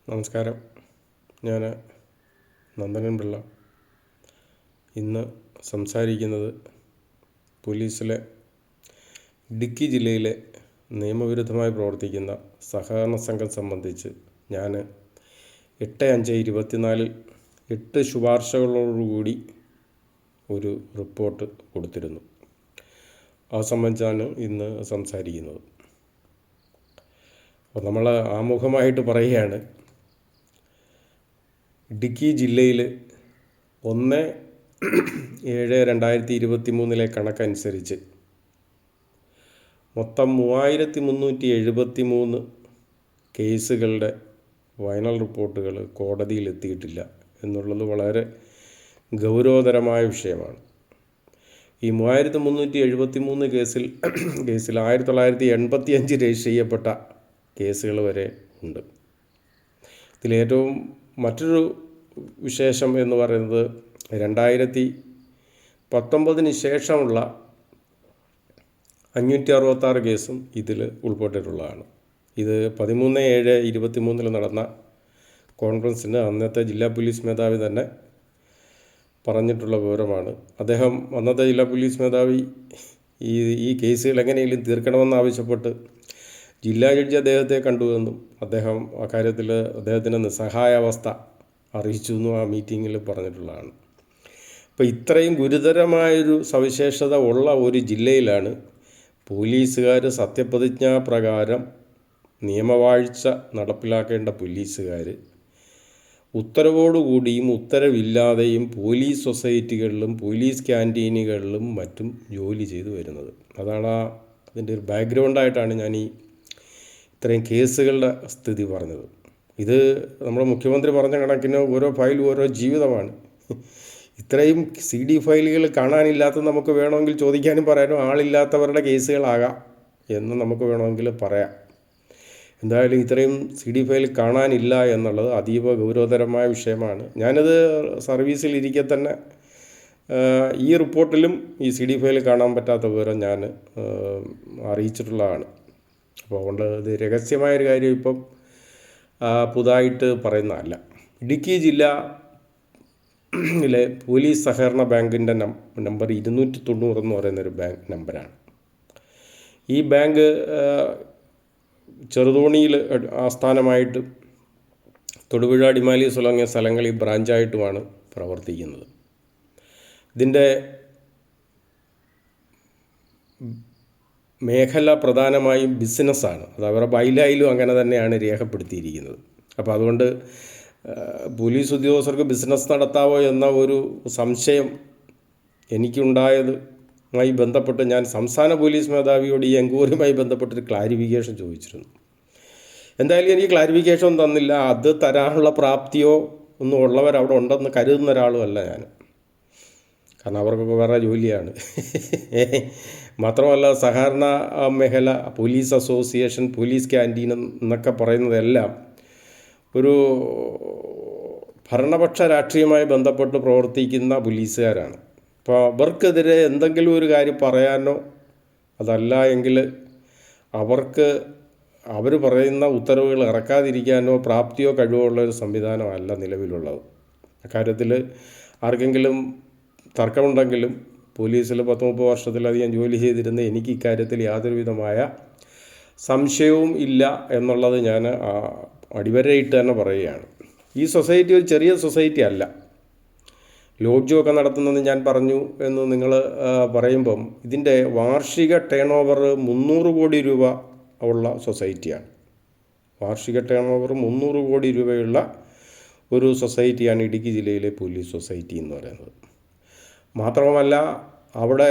നമസ്കാരം. ഞാൻ നന്ദനൻ പിള്ള. ഇന്ന് സംസാരിക്കുന്നത് പോലീസിലെ ഇടുക്കി ജില്ലയിലെ നിയമവിരുദ്ധമായി പ്രവർത്തിക്കുന്ന സഹകരണ സംഘം സംബന്ധിച്ച് ഞാൻ 8/5/24 8 ശുപാർശകളോടുകൂടി ഒരു റിപ്പോർട്ട് കൊടുത്തിരുന്നു. അത് സംബന്ധിച്ചാണ് ഇന്ന് സംസാരിക്കുന്നത്. അപ്പോൾ നമ്മൾ ആമുഖമായിട്ട് പറയുകയാണ്, ഇടുക്കി ജില്ലയിൽ 1/7/2023 കണക്കനുസരിച്ച് മൊത്തം 3373 കേസുകളുടെ ഫൈനൽ റിപ്പോർട്ടുകൾ കോടതിയിൽ എത്തിയിട്ടില്ല എന്നുള്ളത് വളരെ ഗൗരവതരമായ വിഷയമാണ്. ഈ 3373 കേസിൽ 1985 രജിസ്റ്റർ ചെയ്യപ്പെട്ട കേസുകൾ വരെ ഉണ്ട്. ഇതിലേറ്റവും മറ്റൊരു വിശേഷം എന്ന് പറയുന്നത് 2019 ശേഷമുള്ള 566 കേസും ഇതിൽ ഉൾപ്പെട്ടിട്ടുള്ളതാണ്. ഇത് 13/7/23 നടന്ന കോൺഫറൻസിന് അന്നത്തെ ജില്ലാ പോലീസ് മേധാവി തന്നെ പറഞ്ഞിട്ടുള്ള വിവരമാണ്. അദ്ദേഹം അന്നത്തെ ജില്ലാ പോലീസ് മേധാവി ഈ കേസുകൾ എങ്ങനെയെങ്കിലും തീർക്കണമെന്നാവശ്യപ്പെട്ട് ജില്ലാ ജഡ്ജി അദ്ദേഹത്തെ കണ്ടുവെന്നും അദ്ദേഹം അക്കാര്യത്തിൽ അദ്ദേഹത്തിൻ്റെ നിസ്സഹായാവസ്ഥ അറിയിച്ചു എന്നും ആ മീറ്റിങ്ങിൽ പറഞ്ഞിട്ടുള്ളതാണ്. അപ്പോൾ ഇത്രയും ഗുരുതരമായൊരു സവിശേഷത ഉള്ള ഒരു ജില്ലയിലാണ് പോലീസുകാർ സത്യപ്രതിജ്ഞാപ്രകാരം നിയമവാഴ്ച നടപ്പിലാക്കേണ്ട പോലീസുകാർ ഉത്തരവോടുകൂടിയും ഉത്തരവില്ലാതെയും പോലീസ് സൊസൈറ്റികളിലും പോലീസ് ക്യാൻറ്റീനുകളിലും മറ്റും ജോലി ചെയ്തു വരുന്നത്. അതാണ് അതിൻ്റെ ഒരു ബാക്ക്ഗ്രൗണ്ടായിട്ടാണ് ഞാൻ ഇത്രയും കേസുകളുടെ സ്ഥിതി പറഞ്ഞത്. ഇത് നമ്മുടെ മുഖ്യമന്ത്രി പറഞ്ഞ കണക്കിന് ഓരോ ഫയലും ഓരോ ജീവിതമാണ്. ഇത്രയും CD ഫയലുകൾ കാണാനില്ലാത്ത നമുക്ക് വേണമെങ്കിൽ ചോദിക്കാനും പറയാനും ആളില്ലാത്തവരുടെ കേസുകളാകാം എന്ന് നമുക്ക് വേണമെങ്കിൽ പറയാം. എന്തായാലും ഇത്രയും CD ഫയൽ കാണാനില്ല എന്നുള്ളത് അതീവ ഗൗരവതരമായ വിഷയമാണ്. ഞാനത് സർവീസിലിരിക്കെ തന്നെ ഈ റിപ്പോർട്ടിലും ഈ CD ഫയൽ കാണാൻ പറ്റാത്ത വിവരം ഞാൻ അറിയിച്ചിട്ടുള്ളതാണ്. അപ്പോൾ അതുകൊണ്ട് ഇത് രഹസ്യമായൊരു കാര്യം ഇപ്പം പുതുതായിട്ട് പറയുന്നതല്ല. ഇടുക്കി ജില്ലയിലെ പോലീസ് സഹകരണ ബാങ്കിൻ്റെ നമ്പർ 290 എന്ന് പറയുന്നൊരു ബാങ്ക് നമ്പറാണ്. ഈ ബാങ്ക് ചെറുതോണിയിൽ ആസ്ഥാനമായിട്ട് തൊടുപുഴ അടിമാലി തുടങ്ങിയ സ്ഥലങ്ങളിൽ ബ്രാഞ്ചായിട്ടുമാണ് പ്രവർത്തിക്കുന്നത്. ഇതിൻ്റെ മേഖല പ്രധാനമായും ബിസിനസ്സാണ്. അത് അവരുടെ ബൈലായിലും അങ്ങനെ തന്നെയാണ് രേഖപ്പെടുത്തിയിരിക്കുന്നത്. അപ്പോൾ അതുകൊണ്ട് പോലീസ് ഉദ്യോഗസ്ഥർക്ക് ബിസിനസ് നടത്താവോ എന്ന ഒരു സംശയം എനിക്കുണ്ടായതുമായി ബന്ധപ്പെട്ട് ഞാൻ സംസ്ഥാന പോലീസ് മേധാവിയോട് ഈ എൻക്വയറിയുമായി ബന്ധപ്പെട്ടൊരു ക്ലാരിഫിക്കേഷൻ ചോദിച്ചിരുന്നു. എന്തായാലും എനിക്ക് ക്ലാരിഫിക്കേഷൻ തന്നില്ല. അത് തരാനുള്ള പ്രാപ്തിയോ ഒന്നും ഉള്ളവരവിടെ ഉണ്ടെന്ന് കരുതുന്ന ഒരാളുമല്ല ഞാൻ. കാരണം അവർക്കൊക്കെ വേറെ ജോലിയാണ്. മാത്രമല്ല സഹകരണ മേഖല, പോലീസ് അസോസിയേഷൻ, പോലീസ് ക്യാൻറ്റീൻ എന്നൊക്കെ പറയുന്നതെല്ലാം ഒരു ഭരണപക്ഷ രാഷ്ട്രീയവുമായി ബന്ധപ്പെട്ട് പ്രവർത്തിക്കുന്ന പോലീസുകാരാണ്. അപ്പോൾ അവർക്കെതിരെ എന്തെങ്കിലും ഒരു കാര്യം പറയാനോ അതല്ല എങ്കിൽ അവർ പറയുന്ന ഉത്തരവുകൾ ഇറക്കാതിരിക്കാനോ പ്രാപ്തിയോ കഴിവോ ഉള്ളൊരു സംവിധാനമല്ല നിലവിലുള്ളത്. അക്കാര്യത്തിൽ ആർക്കെങ്കിലും തർക്കമുണ്ടെങ്കിലും പോലീസിൽ 10-30 വർഷത്തിലധികം ജോലി ചെയ്തിരുന്ന എനിക്ക് ഇക്കാര്യത്തിൽ യാതൊരു വിധമായ സംശയവും ഇല്ല എന്നുള്ളത് ഞാൻ അടിവരയിട്ട് തന്നെ പറയുകയാണ്. ഈ സൊസൈറ്റി ഒരു ചെറിയ സൊസൈറ്റി അല്ല. ലോഡ്ജുമൊക്കെ നടത്തുന്നത് ഞാൻ പറഞ്ഞു എന്ന് നിങ്ങൾ പറയുമ്പം ഇതിൻ്റെ വാർഷിക ടേൺ ഓവർ 300 കോടി രൂപ ഉള്ള സൊസൈറ്റിയാണ്. വാർഷിക ടേൺ ഓവർ 300 കോടി രൂപയുള്ള ഒരു സൊസൈറ്റിയാണ് ഇടുക്കി ജില്ലയിലെ പോലീസ് സൊസൈറ്റി എന്ന് പറയുന്നത്. മാത്രമല്ല അവിടെ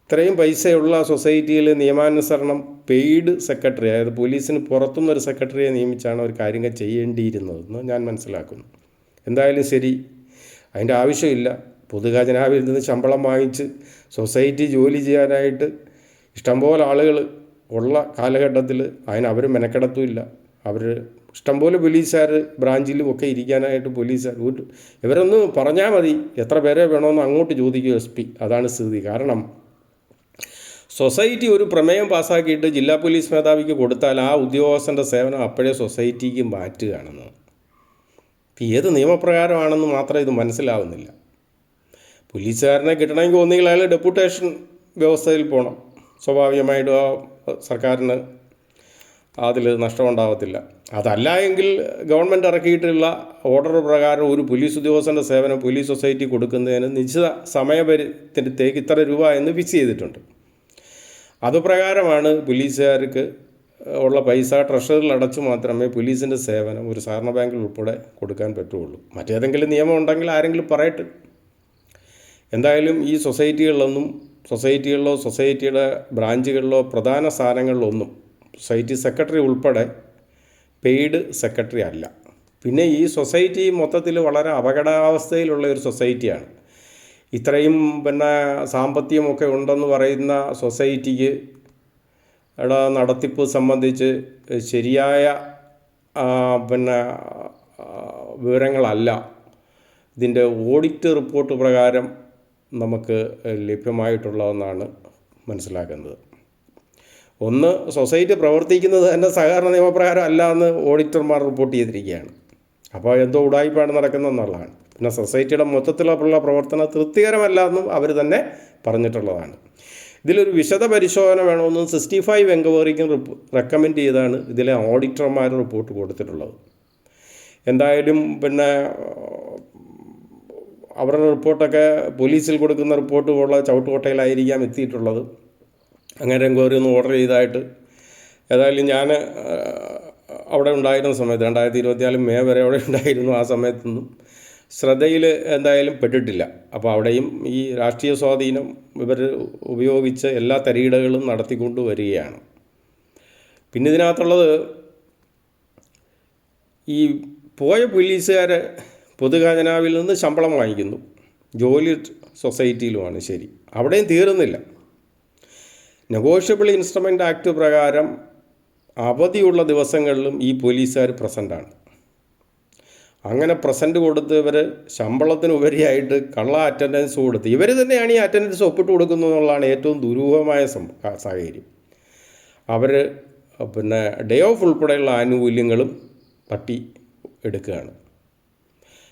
ഇത്രയും പൈസയുള്ള സൊസൈറ്റിയിൽ നിയമാനുസരണം പെയ്ഡ് സെക്രട്ടറി, അതായത് പോലീസിന് പുറത്തുനിന്നൊരു സെക്രട്ടറിയെ നിയമിച്ചാണ് ഒരു കാര്യങ്ങൾ ചെയ്യേണ്ടിയിരുന്നതെന്ന് ഞാൻ മനസ്സിലാക്കുന്നു. എന്തായാലും ശരി, അതിൻ്റെ ആവശ്യമില്ല. പൊതുഖജനാവിൽ നിന്ന് ശമ്പളം വാങ്ങിച്ച് സൊസൈറ്റി ജോലി ചെയ്യാനായിട്ട് ഇഷ്ടംപോലെ ആളുകൾ ഉള്ള കാലഘട്ടത്തിൽ അവർ മെനക്കെടത്തുമില്ല. അവർ ഇഷ്ടംപോലെ പോലീസുകാർ ബ്രാഞ്ചിലും ഒക്കെ ഇരിക്കാനായിട്ട് പോലീസുകാർ ഇവരൊന്ന് പറഞ്ഞാൽ മതി, എത്ര പേരെ വേണമെന്ന് അങ്ങോട്ട് ചോദിക്കും SP. അതാണ് സ്ഥിതി. കാരണം സൊസൈറ്റി ഒരു പ്രമേയം പാസ്സാക്കിയിട്ട് ജില്ലാ പോലീസ് മേധാവിക്ക് കൊടുത്താൽ ആ ഉദ്യോഗസ്ഥൻ്റെ സേവനം അപ്പോഴേ സൊസൈറ്റിക്ക് മാറ്റുകയാണെന്ന്. ഏത് നിയമപ്രകാരമാണെന്ന് മാത്രം ഇത് മനസ്സിലാവുന്നില്ല. പോലീസുകാരനെ കിട്ടണമെങ്കിൽ ഒന്നുകിൽ അയാൾ ഡെപ്യൂട്ടേഷൻ വ്യവസ്ഥയിൽ പോകണം. സ്വാഭാവികമായിട്ടും ആ സർക്കാരിന് അതിൽ നഷ്ടമുണ്ടാകത്തില്ല. അതല്ല എങ്കിൽ ഗവൺമെൻറ് ഇറക്കിയിട്ടുള്ള ഓർഡർ പ്രകാരം ഒരു പോലീസ് ഉദ്യോഗസ്ഥൻ്റെ സേവനം പോലീസ് സൊസൈറ്റി കൊടുക്കുന്നതിന് നിശ്ചിത സമയപരിധിക്ക് ഇത്ര രൂപ എന്ന് ഫിക്സ് ചെയ്തിട്ടുണ്ട്. അതുപ്രകാരമാണ് പോലീസുകാർക്ക് ഉള്ള പൈസ ട്രഷറിയിൽ അടച്ചു മാത്രമേ പോലീസിൻ്റെ സേവനം ഒരു സഹകരണ ബാങ്കിൽ ഉൾപ്പെടെ കൊടുക്കാൻ പറ്റുള്ളൂ. മറ്റേതെങ്കിലും നിയമം ഉണ്ടെങ്കിൽ ആരെങ്കിലും പറയട്ടെ. എന്തായാലും ഈ സൊസൈറ്റികളിലോ സൊസൈറ്റിയുടെ ബ്രാഞ്ചുകളിലോ പ്രധാന സ്ഥാനങ്ങളിലൊന്നും സൊസൈറ്റി സെക്രട്ടറി ഉൾപ്പെടെ പെയ്ഡ് സെക്രട്ടറി അല്ല. പിന്നെ ഈ സൊസൈറ്റി മൊത്തത്തിൽ വളരെ അപകടാവസ്ഥയിലുള്ള ഒരു സൊസൈറ്റിയാണ്. ഇത്രയും സാമ്പത്തികമൊക്കെ ഉണ്ടെന്ന് പറയുന്ന സൊസൈറ്റിക്ക് നടത്തിപ്പ് സംബന്ധിച്ച് ശരിയായ വിവരങ്ങളല്ല ഇതിൻ്റെ ഓഡിറ്റ് റിപ്പോർട്ട് പ്രകാരം നമുക്ക് ലഭ്യമായിട്ടുള്ളതെന്നാണ് മനസ്സിലാക്കുന്നത്. ഒന്ന്, സൊസൈറ്റി പ്രവർത്തിക്കുന്നത് തന്നെ സഹകരണ നിയമപ്രകാരം അല്ല എന്ന് ഓഡിറ്റർമാർ റിപ്പോർട്ട് ചെയ്തിരിക്കുകയാണ്. അപ്പോൾ എന്തോ ഉടായിപ്പാണ് നടക്കുന്നതെന്നുള്ളതാണ്. പിന്നെ സൊസൈറ്റിയുടെ മൊത്തത്തിലുള്ള പ്രവർത്തനം തൃപ്തികരമല്ല എന്നും അവർ തന്നെ പറഞ്ഞിട്ടുള്ളതാണ്. ഇതിലൊരു വിശദ പരിശോധന വേണമെന്ന് 65 എൻക്വയറിക്കും റെക്കമെൻഡ് ചെയ്താണ് ഇതിലെ ഓഡിറ്റർമാർ റിപ്പോർട്ട് കൊടുത്തിട്ടുള്ളത്. എന്തായാലും അവരുടെ റിപ്പോർട്ടൊക്കെ പോലീസിൽ കൊടുക്കുന്ന റിപ്പോർട്ട് പോലുള്ള ചവിട്ടുകൊട്ടയിലായിരിക്കാം എത്തിയിട്ടുള്ളത്. അങ്ങനെ എൻക്വയറി ഒന്ന് ഓർഡർ ചെയ്തതായിട്ട് ഏതായാലും ഞാൻ അവിടെ ഉണ്ടായിരുന്ന സമയത്ത് 2024 മെയ് വരെ അവിടെ ഉണ്ടായിരുന്നു. ആ സമയത്തൊന്നും ശ്രദ്ധയിൽ എന്തായാലും പെട്ടിട്ടില്ല. അപ്പോൾ അവിടെയും ഈ രാഷ്ട്രീയ സ്വാധീനം ഇവർ ഉപയോഗിച്ച് എല്ലാ തരീടകളും നടത്തിക്കൊണ്ട് വരികയാണ്. പിന്നെ ഇതിനകത്തുള്ളത്, ഈ പോയ പോലീസുകാരെ പൊതുഖജനാവിൽ നിന്ന് ശമ്പളം വാങ്ങിക്കുന്നു, ജോലി സൊസൈറ്റിയിലുമാണ്. ശരി, അവിടെയും തീർന്നില്ല. നെഗോഷ്യബിൾ ഇൻസ്ട്രുമെൻ്റ് ആക്ട് പ്രകാരം അവധിയുള്ള ദിവസങ്ങളിലും ഈ പോലീസുകാർ പ്രസൻ്റാണ്. അങ്ങനെ പ്രസൻറ്റ് കൊടുത്ത് ഇവർ ശമ്പളത്തിന് ഉപരിയായിട്ട് കള്ള അറ്റൻഡൻസ് കൊടുത്ത് ഇവർ തന്നെയാണ് ഈ അറ്റൻഡൻസ് ഒപ്പിട്ട് കൊടുക്കുന്നത് എന്നുള്ളതാണ് ഏറ്റവും ദുരൂഹമായ സാഹചര്യം. അവർ ഡേ ഓഫ് ഉൾപ്പെടെയുള്ള ആനുകൂല്യങ്ങളും തട്ടി എടുക്കുകയാണ്.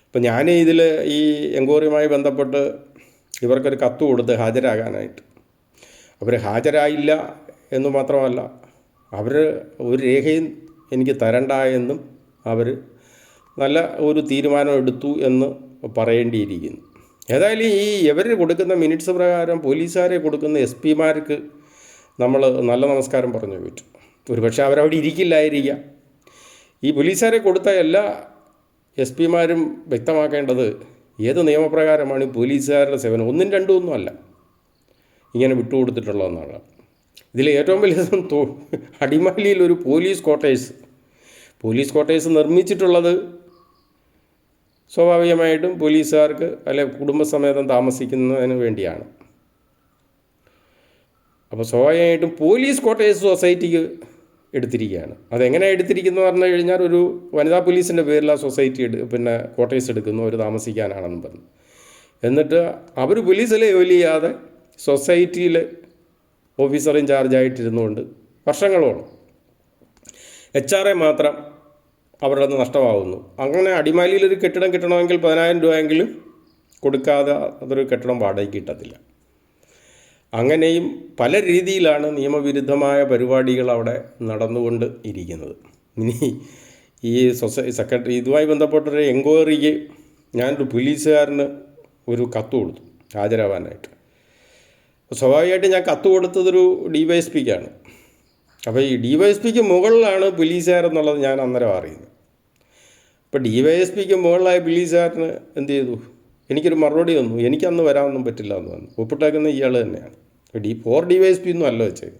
ഇപ്പം ഞാൻ ഇതിൽ ഈ എൻക്വയറിയുമായി ബന്ധപ്പെട്ട് ഇവർക്കൊരു കത്ത് കൊടുത്ത് ഹാജരാകാനായിട്ട്. അവർ ഹാജരായില്ല എന്ന് മാത്രമല്ല, അവർ ഒരു രേഖയും എനിക്ക് തരണ്ട എന്നും അവർ നല്ല ഒരു തീരുമാനം എടുത്തു എന്ന് പറയേണ്ടിയിരിക്കുന്നു. ഏതായാലും ഈ ഇവർ കൊടുക്കുന്ന മിനിറ്റ്സ് പ്രകാരം പോലീസുകാരെ കൊടുക്കുന്ന SP-മാർക്ക് നമ്മൾ നല്ല നമസ്കാരം പറഞ്ഞു പറ്റും. ഒരുപക്ഷെ അവരവിടെ ഇരിക്കില്ലായിരിക്കാം. ഈ പോലീസുകാരെ കൊടുത്ത എല്ലാ SP-മാരും വ്യക്തമാക്കേണ്ടത് ഏത് നിയമപ്രകാരമാണ് ഈ പോലീസുകാരുടെ സേവനം, ഒന്നും രണ്ടും ഒന്നും അല്ല ഇങ്ങനെ വിട്ടുകൊടുത്തിട്ടുള്ളതെന്നാണ്. ഇതിൽ ഏറ്റവും വലിയ അടിമാലിയിൽ ഒരു പോലീസ് ക്വാർട്ടേഴ്സ് നിർമ്മിച്ചിട്ടുള്ളത് സ്വാഭാവികമായിട്ടും പോലീസുകാർക്ക് കുടുംബസമേതം താമസിക്കുന്നതിന് വേണ്ടിയാണ്. അപ്പോൾ സ്വാഭാവികമായിട്ടും പോലീസ് ക്വാർട്ടേഴ്സ് സൊസൈറ്റിക്ക് എടുത്തിരിക്കുകയാണ്. അതെങ്ങനെ എടുത്തിരിക്കുന്നു പറഞ്ഞു കഴിഞ്ഞാൽ, ഒരു വനിതാ പോലീസിൻ്റെ പേരിൽ ആ സൊസൈറ്റി ക്വാർട്ടേഴ്സ് എടുക്കുന്നു അവർ താമസിക്കാനാണെന്ന് പറഞ്ഞു. എന്നിട്ട് അവർ പോലീസിലെ ജോലി ചെയ്യാതെ സൊസൈറ്റിയിൽ ഓഫീസർ ഇൻചാർജായിട്ടിരുന്നുകൊണ്ട് വർഷങ്ങളോളം HRA മാത്രം അവരുടെ നിന്ന് നഷ്ടമാകുന്നു. അങ്ങനെ അടിമാലിയിലൊരു കെട്ടിടം കിട്ടണമെങ്കിൽ 10,000 രൂപയെങ്കിലും കൊടുക്കാതെ അതൊരു കെട്ടിടം വാടകയ്ക്ക് കിട്ടത്തില്ല. അങ്ങനെയും പല രീതിയിലാണ് നിയമവിരുദ്ധമായ പരിപാടികൾ അവിടെ നടന്നുകൊണ്ട് ഇരിക്കുന്നത്. ഇനി ഈ സെക്രട്ടറി ഇതുമായി ബന്ധപ്പെട്ടൊരു എൻക്വയറിക്ക് ഞാനൊരു പോലീസുകാരന് ഒരു കത്ത് കൊടുത്തു ഹാജരാവാനായിട്ട്. സ്വാഭാവികമായിട്ട് ഞാൻ കത്ത് കൊടുത്തതൊരു DYSPക്കാണ്. അപ്പോൾ ഈ DYSPക്ക് മുകളിലാണ് പോലീസുകാരെന്നുള്ളത് ഞാൻ അന്നേരം അറിയുന്നത്. അപ്പോൾ DYSPക്ക് മുകളിലായ പോലീസുകാരന് എന്ത് ചെയ്തു, എനിക്കൊരു മറുപടി തന്നു. എനിക്കന്ന് വരാനൊന്നും പറ്റില്ല എന്ന് പറഞ്ഞു. ഒപ്പിട്ടേക്കുന്ന ഇയാൾ തന്നെയാണ്. DYSP ഒന്നും അല്ല വെച്ചത്.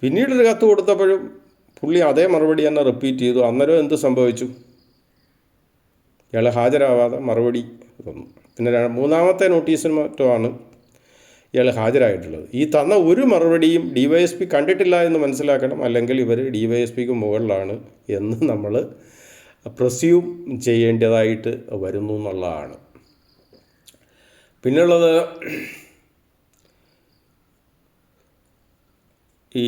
പിന്നീടൊരു കത്ത് കൊടുത്തപ്പോഴും പുള്ളി അതേ മറുപടി തന്നെ റിപ്പീറ്റ് ചെയ്തു. അന്നേരം എന്ത് സംഭവിച്ചു, ഇയാൾ ഹാജരാവാതെ മറുപടി തന്നു. പിന്നെ മൂന്നാമത്തെ നോട്ടീസിന് മറ്റോ ആണ് ഇയാൾ ഹാജരായിട്ടുള്ളത്. ഈ തന്ന ഒരു മറുപടിയും DYSP കണ്ടിട്ടില്ല എന്ന് മനസ്സിലാക്കണം. അല്ലെങ്കിൽ ഇവർ DYSPക്ക് മുകളിലാണ് എന്ന് നമ്മൾ പ്രസ്യൂം ചെയ്യേണ്ടതായിട്ട് വരുന്നു എന്നുള്ളതാണ്. പിന്നുള്ളത്, ഈ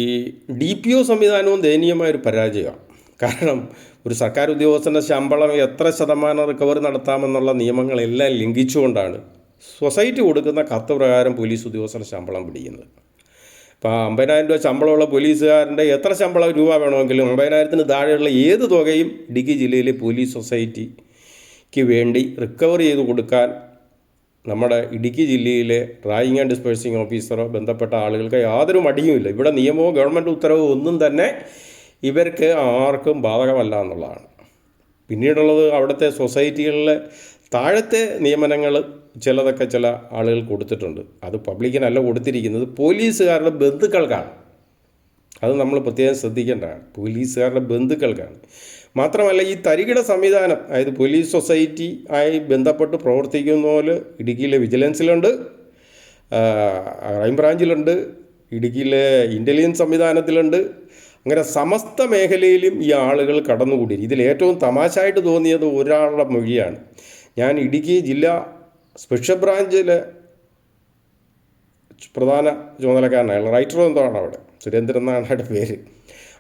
DPO സംവിധാനവും ദയനീയമായൊരു പരാജയമാണ്. കാരണം ഒരു സർക്കാർ ഉദ്യോഗസ്ഥൻ്റെ ശമ്പളം എത്ര ശതമാനം റിക്കവറി നടത്താമെന്നുള്ള നിയമങ്ങളെല്ലാം ലംഘിച്ചുകൊണ്ടാണ് സൊസൈറ്റി കൊടുക്കുന്ന കത്ത് പ്രകാരം പോലീസ് ഉദ്യോഗസ്ഥരുടെ ശമ്പളം പിടിക്കുന്നത്. ഇപ്പോൾ 50,000 രൂപ ശമ്പളമുള്ള പോലീസുകാരൻ്റെ എത്ര ശമ്പളം രൂപ വേണമെങ്കിലും 50,000-ന് താഴെയുള്ള ഏത് തുകയും ഇടുക്കി ജില്ലയിലെ പോലീസ് സൊസൈറ്റിക്ക് വേണ്ടി റിക്കവറി ചെയ്ത് കൊടുക്കാൻ നമ്മുടെ ഇടുക്കി ജില്ലയിലെ ഡ്രായിങ് ആൻഡ് ഡിസ്പേഴ്സിങ് ഓഫീസറോ ബന്ധപ്പെട്ട ആളുകൾക്ക് യാതൊരു മടിയുമില്ല. ഇവിടെ നിയമമോ ഗവൺമെൻറ് ഉത്തരവോ ഒന്നും തന്നെ ഇവർക്ക് ആർക്കും ബാധകമല്ല എന്നുള്ളതാണ്. പിന്നീടുള്ളത് അവിടുത്തെ സൊസൈറ്റികളിലെ താഴത്തെ നിയമനങ്ങൾ ചിലതൊക്കെ ചില ആളുകൾ കൊടുത്തിട്ടുണ്ട്. അത് പബ്ലിക്കിനല്ല കൊടുത്തിരിക്കുന്നത്, പോലീസുകാരുടെ ബന്ധുക്കൾക്കാണ്. അത് നമ്മൾ പ്രത്യേകം ശ്രദ്ധിക്കേണ്ടതാണ്, പോലീസുകാരുടെ ബന്ധുക്കൾക്കാണ്. മാത്രമല്ല ഈ തരികിട സംവിധാനം, അതായത് പോലീസ് സൊസൈറ്റി ആയി ബന്ധപ്പെട്ട് പ്രവർത്തിക്കുന്ന പോലെ ഇടുക്കിയിലെ വിജിലൻസിലുണ്ട്, ക്രൈംബ്രാഞ്ചിലുണ്ട്, ഇടുക്കിയിലെ ഇൻ്റലിജൻസ് സംവിധാനത്തിലുണ്ട്. അങ്ങനെ സമസ്ത മേഖലയിലും ഈ ആളുകൾ കടന്നുകൂടി. ഇതിലേറ്റവും തമാശയായിട്ട് തോന്നിയത് ഒരാളുടെ മൊഴിയാണ്. ഞാൻ ഇടുക്കി ജില്ലാ സ്പെഷ്യൽ ബ്രാഞ്ചിലെ പ്രധാന ചുമതലക്കാരനാണ്, അയാൾ റൈറ്റർ എന്താണ് അവിടെ, സുരേന്ദ്രൻ എന്നാണ് അയാളുടെ പേര്.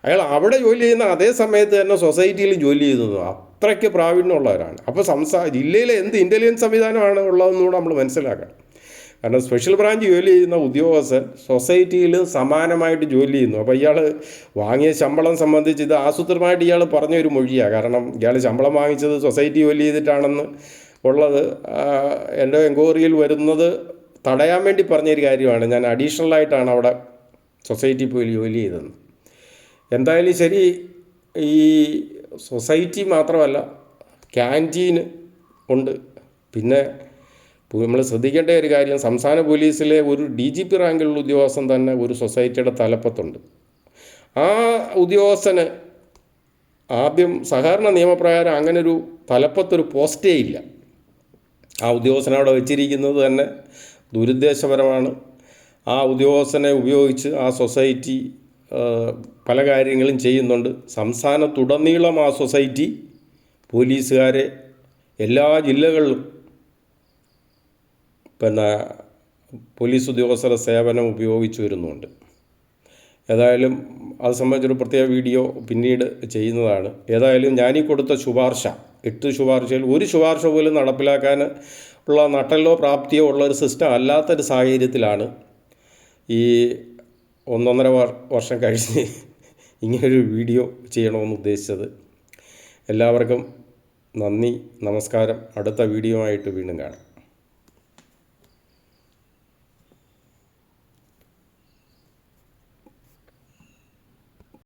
അയാൾ അവിടെ ജോലി ചെയ്യുന്ന അതേ സമയത്ത് തന്നെ സൊസൈറ്റിയിൽ ജോലി ചെയ്യുന്നത്. അത്രയ്ക്ക് പ്രാവീണ്യമുള്ളവരാണ്. അപ്പോൾ ജില്ലയിലെ എന്ത് ഇൻ്റലിജൻസ് സംവിധാനമാണ് ഉള്ളതെന്നുകൂടെ നമ്മൾ മനസ്സിലാക്കണം. കാരണം സ്പെഷ്യൽ ബ്രാഞ്ച് ജോലി ചെയ്യുന്ന ഉദ്യോഗസ്ഥൻ സൊസൈറ്റിയിൽ സമാനമായിട്ട് ജോലി ചെയ്യുന്നു. അപ്പോൾ ഇയാൾ വാങ്ങിയ ശമ്പളം സംബന്ധിച്ച് ഇത് ആസൂത്രിതമായിട്ട് ഇയാൾ പറഞ്ഞൊരു മൊഴിയാണ്. കാരണം ഇയാൾ ശമ്പളം വാങ്ങിച്ചത് സൊസൈറ്റി ജോലി ചെയ്തിട്ടാണെന്ന് ഉള്ളത് എൻ്റെ എൻക്വയറിയിൽ വരുന്നത് തടയാൻ വേണ്ടി പറഞ്ഞൊരു കാര്യമാണ്. ഞാൻ അഡീഷണലായിട്ടാണ് അവിടെ സൊസൈറ്റി പോയി ജോലി ചെയ്തത്. എന്തായാലും ശരി, ഈ സൊസൈറ്റി മാത്രമല്ല ക്യാൻറ്റീന് ഉണ്ട്. പിന്നെ നമ്മൾ ശ്രദ്ധിക്കേണ്ട ഒരു കാര്യം, സംസ്ഥാന പോലീസിലെ ഒരു DGP റാങ്കിലുള്ള ഉദ്യോഗസ്ഥൻ തന്നെ ഒരു സൊസൈറ്റിയുടെ തലപ്പത്തുണ്ട്. ആ ഉദ്യോഗസ്ഥന് ആദ്യം സഹകരണ നിയമപ്രകാരം അങ്ങനൊരു തലപ്പത്തൊരു പോസ്റ്റേ ഇല്ല. ആ ഉദ്യോഗസ്ഥനെ അവിടെ വെച്ചിരിക്കുന്നത് തന്നെ ദുരുദ്ദേശപരമാണ്. ആ ഉദ്യോഗസ്ഥനെ ഉപയോഗിച്ച് ആ സൊസൈറ്റി പല കാര്യങ്ങളും ചെയ്യുന്നുണ്ട്. സംസ്ഥാനത്തുടനീളം ആ സൊസൈറ്റി പോലീസുകാരെ എല്ലാ ജില്ലകളിലും പോലീസ് ഉദ്യോഗസ്ഥരുടെ സേവനം ഉപയോഗിച്ച് വരുന്നുണ്ട്. ഏതായാലും അത് സംബന്ധിച്ചൊരു പ്രത്യേക വീഡിയോ പിന്നീട് ചെയ്യുന്നതാണ്. ഏതായാലും ഞാനീ കൊടുത്ത ശുപാർശ, 8 ശുപാർശയിൽ ഒരു ശുപാർശ പോലും നടപ്പിലാക്കാൻ ഉള്ള നട്ടലോ പ്രാപ്തിയോ ഉള്ളൊരു സിസ്റ്റം അല്ലാത്തൊരു സാഹചര്യത്തിലാണ് ഈ 1.5 വർഷം കഴിഞ്ഞ് ഇങ്ങനൊരു വീഡിയോ ചെയ്യണമെന്ന് ഉദ്ദേശിച്ചത്. എല്ലാവർക്കും നന്ദി, നമസ്കാരം. അടുത്ത വീഡിയോ ആയിട്ട് വീണ്ടും കാണാം.